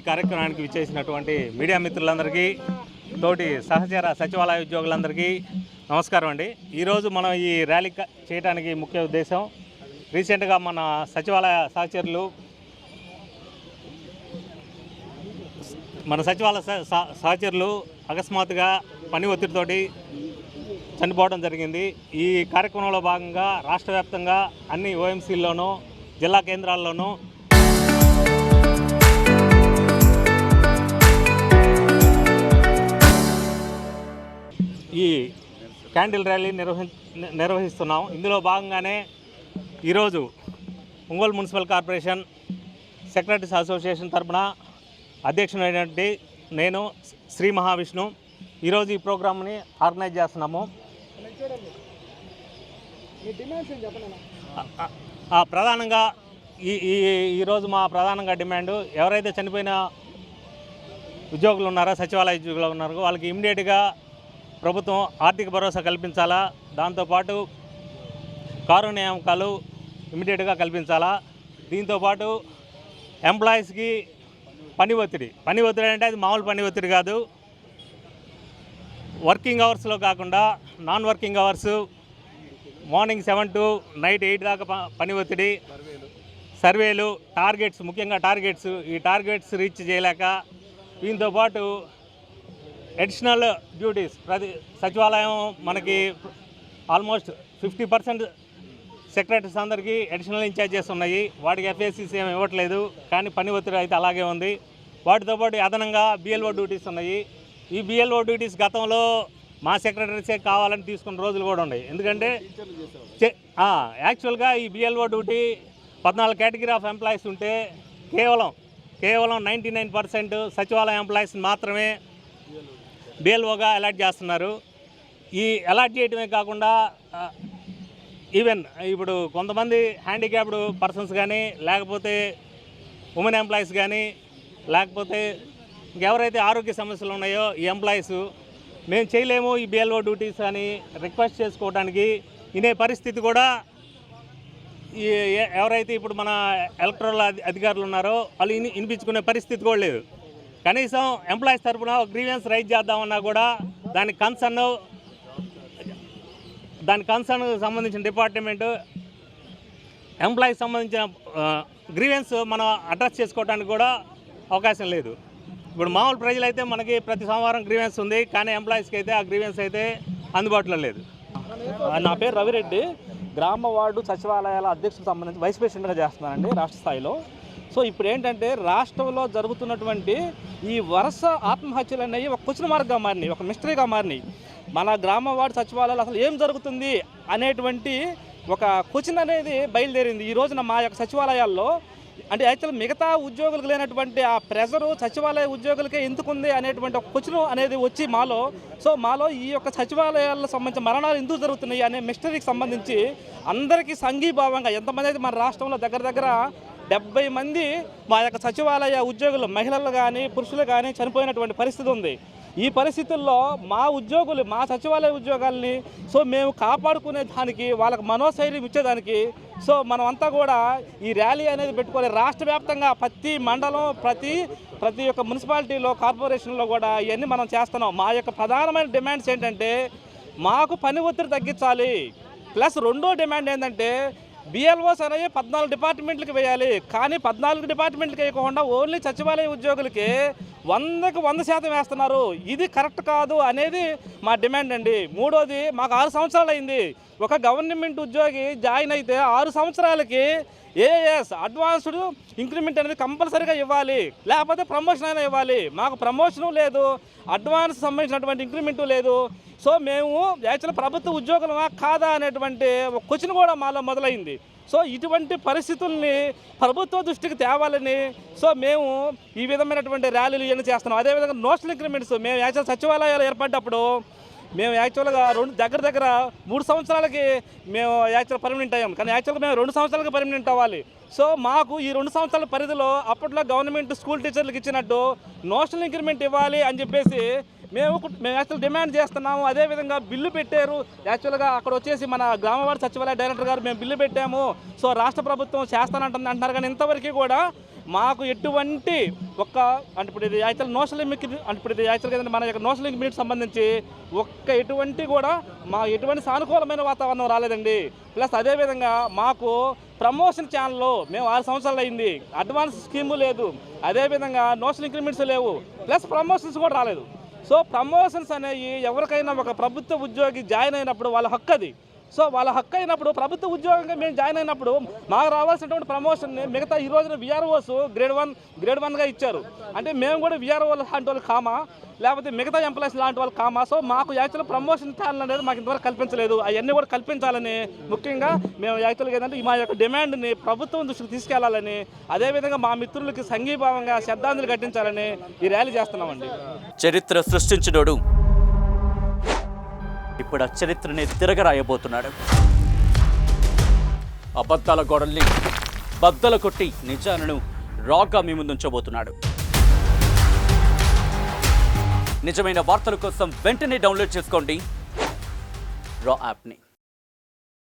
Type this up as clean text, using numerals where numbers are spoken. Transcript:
కార్యక్రమానికి విచ్చేసినటువంటి మీడియా మిత్రులందరికీ, తోటి సహచర సచివాలయ ఉద్యోగులందరికీ నమస్కారం అండి. ఈరోజు మనం ఈ ర్యాలీ చేయడానికి ముఖ్య ఉద్దేశం, రీసెంట్గా మన సచివాలయ సహచరులు అకస్మాత్తుగా పని ఒత్తిడితోటి చనిపోవడం జరిగింది. ఈ కార్యక్రమంలో భాగంగా రాష్ట్ర వ్యాప్తంగా అన్ని ఓఎంసీల్లోనూ జిల్లా కేంద్రాల్లోనూ ఈ క్యాండిల్ ర్యాలీ నిర్వహిస్తున్నాం. ఇందులో భాగంగానే ఈరోజు Ongole municipal corporation secretaries association తరఫున అధ్యక్షుడైనటువంటి నేను శ్రీ మహావిష్ణు ఈరోజు ఈ ప్రోగ్రామ్ని ఆర్గనైజ్ చేస్తున్నాము. ప్రధానంగా ఈరోజు మా ప్రధానంగా డిమాండ్, ఎవరైతే చనిపోయిన ఉద్యోగులు ఉన్నారో, సచివాలయ ఉద్యోగులు ఉన్నారో, వాళ్ళకి ఇమ్మీడియట్గా ప్రభుత్వం ఆర్థిక భరోసా కల్పించాలా. దాంతోపాటు కారు నియామకాలు ఇమ్మీడియట్గా కల్పించాలా. దీంతోపాటు ఎంప్లాయీస్కి పని ఒత్తిడి అంటే అది మామూలు పని ఒత్తిడి కాదు. వర్కింగ్ అవర్స్లో కాకుండా non working hours, morning 7 to night 8 దాకా పని ఒత్తిడి, సర్వేలు, టార్గెట్స్, ముఖ్యంగా ఈ టార్గెట్స్ రీచ్ చేయలేక, దీంతోపాటు అడిషనల్ డ్యూటీస్. ప్రతి సచివాలయం మనకి ఆల్మోస్ట్ 50% సెక్రటరీస్ అందరికీ అడిషనల్ ఇన్ఛార్జెస్ ఉన్నాయి. వాటికి ఎఫ్ఏసీస్ ఏమి ఇవ్వట్లేదు, కానీ పని ఒత్తిడి అయితే అలాగే ఉంది. వాటితో పాటు అదనంగా బిఎల్ఓ డ్యూటీస్ ఉన్నాయి. ఈ బిఎల్ఓ డ్యూటీస్ గతంలో మా సెక్రటరీసే కావాలని తీసుకున్న రోజులు కూడా ఉన్నాయి. ఎందుకంటే యాక్చువల్గా ఈ BLO duty 14 category of employees ఉంటే కేవలం 99% సచివాలయ ఎంప్లాయీస్ మాత్రమే బిఎల్ఓగా అలాట్ చేస్తున్నారు. ఈ అలాట్ చేయడమే కాకుండా ఈవెన్ ఇప్పుడు కొంతమంది హ్యాండిక్యాప్డ్ పర్సన్స్ కానీ, లేకపోతే ఉమెన్ ఎంప్లాయీస్ కానీ, లేకపోతే ఇంకెవరైతే ఆరోగ్య సమస్యలు ఉన్నాయో ఈ ఎంప్లాయీస్ మేము చేయలేము ఈ బిఎల్ఓ డ్యూటీస్ అని రిక్వెస్ట్ చేసుకోవడానికి ఇనే పరిస్థితి కూడా ఎవరైతే ఇప్పుడు మన ఎలక్టరల్ అధికారులు ఉన్నారో వాళ్ళు వినిపించుకునే పరిస్థితి కూడా లేదు. కనీసం ఎంప్లాయీస్ తరఫున గ్రీవెన్స్ రైజ్ చేద్దామన్నా కూడా దానికి కన్సర్న్ సంబంధించిన డిపార్ట్మెంటు ఎంప్లాయీస్ సంబంధించిన గ్రీవెన్స్ మనం అడ్రస్ చేసుకోవడానికి కూడా అవకాశం లేదు. ఇప్పుడు మామూలు ప్రజలైతే మనకి ప్రతి సోమవారం గ్రీవెన్స్ ఉంది, కానీ ఎంప్లాయీస్కి అయితే ఆ గ్రీవెన్స్ అయితే అందుబాటులో లేదు. నా పేరు రవిరెడ్డి, గ్రామ వార్డు సచివాలయాల అధ్యక్షులకు సంబంధించి వైస్ ప్రెసిడెంట్గా చేస్తున్నానండి రాష్ట్ర స్థాయిలో. సో ఇప్పుడు ఏంటంటే రాష్ట్రంలో జరుగుతున్నటువంటి ఈ వరుస ఆత్మహత్యలు అనేవి ఒక క్వశ్చన్ మార్క్గా మారినాయి, ఒక మిస్టరీగా మారినాయి. మన గ్రామ వార్డు సచివాలయాలు అసలు ఏం జరుగుతుంది అనేటువంటి ఒక క్వశ్చన్ అనేది బయలుదేరింది ఈ రోజున మా యొక్క సచివాలయాల్లో. అంటే యాక్చువల్ మిగతా ఉద్యోగులకు లేనటువంటి ఆ ప్రెజరు సచివాలయ ఉద్యోగులకే ఎందుకుంది అనేటువంటి ఒక క్వశ్చన్ అనేది వచ్చి మాలో ఈ యొక్క సచివాలయాలకు సంబంధించిన మరణాలు ఎందుకు జరుగుతున్నాయి అనే మిస్టరీకి సంబంధించి అందరికీ సంఘీభావంగా, ఎంతమంది అయితే మన రాష్ట్రంలో దగ్గర 70 మంది మా యొక్క సచివాలయ ఉద్యోగులు, మహిళలు కానీ పురుషులు కానీ చనిపోయినటువంటి పరిస్థితి ఉంది. ఈ పరిస్థితుల్లో మా సచివాలయ ఉద్యోగాల్ని మేము కాపాడుకునే దానికి, వాళ్ళకి మనోస్థైర్యం ఇచ్చేదానికి మనం అంతా కూడా ఈ ర్యాలీ అనేది పెట్టుకోవాలి. రాష్ట్ర వ్యాప్తంగా ప్రతి మండలం, ప్రతి ఒక్క మున్సిపాలిటీలో, కార్పొరేషన్లో కూడా ఇవన్నీ మనం చేస్తున్నాం. మా యొక్క ప్రధానమైన డిమాండ్స్ ఏంటంటే మాకు పని ఒత్తిడి తగ్గించాలి, ప్లస్ రెండో డిమాండ్ ఏంటంటే బిఎల్ఓస్ అనేవి 14 డిపార్ట్మెంట్లకు వేయాలి. కానీ 14 డిపార్ట్మెంట్లకు వేయకుండా ఓన్లీ సచివాలయ ఉద్యోగులకి 100కి 100% వేస్తున్నారు. ఇది కరెక్ట్ కాదు అనేది మా డిమాండ్ అండి. మూడోది, మాకు 6 సంవత్సరాలు అయింది. ఒక గవర్నమెంట్ ఉద్యోగి జాయిన్ అయితే 6 సంవత్సరాలకి ఏఎస్ అడ్వాన్స్డ్ ఇంక్రిమెంట్ అనేది కంపల్సరీగా ఇవ్వాలి, లేకపోతే ప్రమోషన్ అయినా ఇవ్వాలి. మాకు ప్రమోషను లేదు, అడ్వాన్స్ సంబంధించినటువంటి ఇంక్రిమెంటు లేదు. మేము యాక్చువల్ ప్రభుత్వ ఉద్యోగులమా కాదా అనేటువంటి ఒక క్వశ్చన్ కూడా మాలో మొదలైంది. ఇటువంటి పరిస్థితుల్ని ప్రభుత్వ దృష్టికి తేవాలని మేము ఈ విధమైనటువంటి ర్యాలీలు ఇవన్నీ చేస్తున్నాం. అదేవిధంగా నోషనల్ ఇంక్రిమెంట్స్ మేము యాక్చువల్ సచివాలయాలు ఏర్పడ్డప్పుడు మేము యాక్చువల్గా దగ్గర 3 సంవత్సరాలకి మేము యాక్చువల్ పర్మనెంట్ అయ్యాం, కానీ యాక్చువల్గా మేము 2 సంవత్సరాలకి పర్మనెంట్ అవ్వాలి. మాకు ఈ 2 సంవత్సరాల పరిధిలో అప్పట్లో గవర్నమెంట్ స్కూల్ టీచర్లకు ఇచ్చినట్టు నోషనల్ ఇంక్రిమెంట్ ఇవ్వాలి అని చెప్పేసి మేము యాక్చువల్ డిమాండ్ చేస్తున్నాము. అదేవిధంగా బిల్లు పెట్టారు. యాక్చువల్గా అక్కడ వచ్చేసి మన గ్రామవార్డు సచివాలయ డైరెక్టర్ గారు మేము బిల్లు పెట్టాము, రాష్ట్ర ప్రభుత్వం చేస్తానంటుంది అంటున్నారు. కానీ ఇంతవరకు కూడా మాకు ఎటువంటి అంటే ఇప్పుడు ఇది యాక్చువల్ నోషల్ లింక్ అంటే ఇప్పుడు ఇది యాక్చువల్ కదండి మన యొక్క నోషల్ లింక్ మీట్ సంబంధించి ఎటువంటి కూడా మా ఎటువంటి సానుకూలమైన వాతావరణం రాలేదండి. ప్లస్ అదేవిధంగా మాకు ప్రమోషన్ ఛానల్లో మేము 6 సంవత్సరాలు అయింది, అడ్వాన్స్ స్కీము లేదు, అదేవిధంగా నోషల్ ఇంక్రిమెంట్స్ లేవు, ప్లస్ ప్రమోషన్స్ కూడా రాలేదు. సో ప్రమోషన్స్ అనేవి ఎవరికైనా ఒక ప్రభుత్వ ఉద్యోగి జాయిన్ అయినప్పుడు వాళ్ళ హక్కు అది. సో వాళ్ళ హక్కు అయినప్పుడు ప్రభుత్వ ఉద్యోగంగా మేము జాయిన్ అయినప్పుడు మాకు రావాల్సినటువంటి ప్రమోషన్ని మిగతా ఈ రోజున విఆర్ఓస్ గ్రేడ్ 1గా ఇచ్చారు. అంటే మేము కూడా విఆర్ఓ లాంటి వాళ్ళు కామా, లేకపోతే మిగతా ఎంప్లాయీస్ లాంటి వాళ్ళు కామా. సో మాకు యాక్చువల్ ప్రమోషన్ ఛానల్ అనేది మాకు ఇంతవరకు కల్పించలేదు. అవన్నీ కూడా కల్పించాలని ముఖ్యంగా మేము యాక్చువల్గా ఏంటంటే మా యొక్క డిమాండ్ని ప్రభుత్వం దృష్టికి తీసుకెళ్లాలని, అదేవిధంగా మా మిత్రులకి సంఘీభావంగా శ్రద్ధాంజలి ఘటించాలని ఈ ర్యాలీ చేస్తున్నామండి. చరిత్ర సృష్టించినోడు ఇప్పుడు ఆ చరిత్రని తిరగరాయబోతున్నాడు. అబద్ధాల గోడల్ని బద్దలు కొట్టి నిజాలను రాగా మీ ముందుంచబోతున్నాడు. నిజమైన వార్తల కోసం వెంటనే డౌన్లోడ్ చేసుకోండి రా యాప్ని.